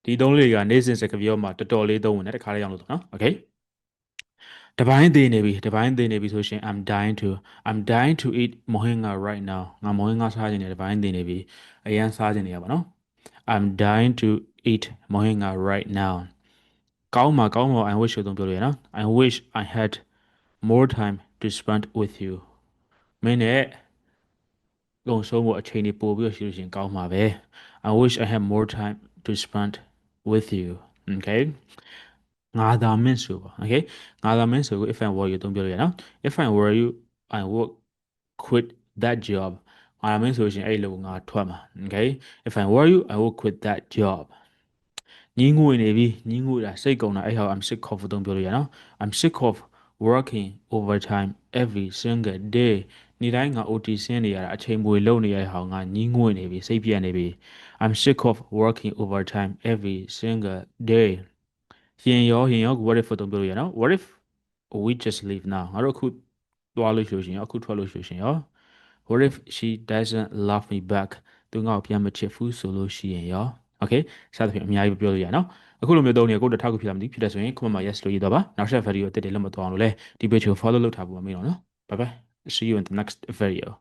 ဒီသုံးလေးကနေ့စဉ်စကားပြောမှာတော်တော်လေးသုံးဝင်တယ်တခါလေးရောက်လို့နော် okay တပိုင်းသေးနေပြီဆိုရှင် I'm dying to eat mohinga right now ငါ mohinga စားခြင်းနေတပိုင်းသေးနေပြီအရန်စားခြင်းနေရပါနော် I'm dying to eat mohinga right now ကောင်းမှာ I wish ကိုသုံးပြောလို့ရနော် I wish I had more time to spend with you မင်းနဲ့လုံဆုံးဖို့အချိန်တွေပို့ပြီးရှိလို့ရှင်ကောင်းမှာပဲ I wish I had more time to spend with you okay ငါသာမင်းဆိုပါ okay ငါသာမင်းဆိုကို if I were you သုံးပြောလို့ရနော် if I were you I would quit that job ငါသာမင်းဆိုရှင်အဲ့လိုငါထွက်မှာ okay if I were you I would quit that job ညီငွေနေပြီညီငွေတာစိတ်ကုန်တာအဲ့ဟာ I'm sick of သုံးပြောလို့ရနော် I'm sick of working overtime every single day နေ့တိုင်းငါ OT ဆင်းနေရတာအချိန်မွေလုပ်နေရတဲ့ဟာငါညီငွေနေပြီစိတ်ပြတ်နေပြီ I'm sick of working overtime every single day ရင်ရော what if သုံးပြောလို့ရနော် what if we just leave now ငါတို့အခုသွားလို့ရှိရင်အခုထွက်လို့ရှိရင်ရော what if she doesn't love me back သူငါ့ကိုပြန်မချစ်ဘူးဆိုလို့ရှိရင်ရော okay စသဖြင့်အများကြီးပြောလို့ရနော်အခုလိုမျိုးသုံးနေကိုတစ်ထောက်ခုဖြစ်လာမသိဖြစ်တယ်ဆိုရင် comment မှာ yes လို့ရေးတော့ပါနောက်ဆက် video အသစ်တွေလက်မတော်အောင်လို့လဲဒီ page ကို follow လုပ်ထားဖို့မမေ့တော့နော် bye bye see you in the next video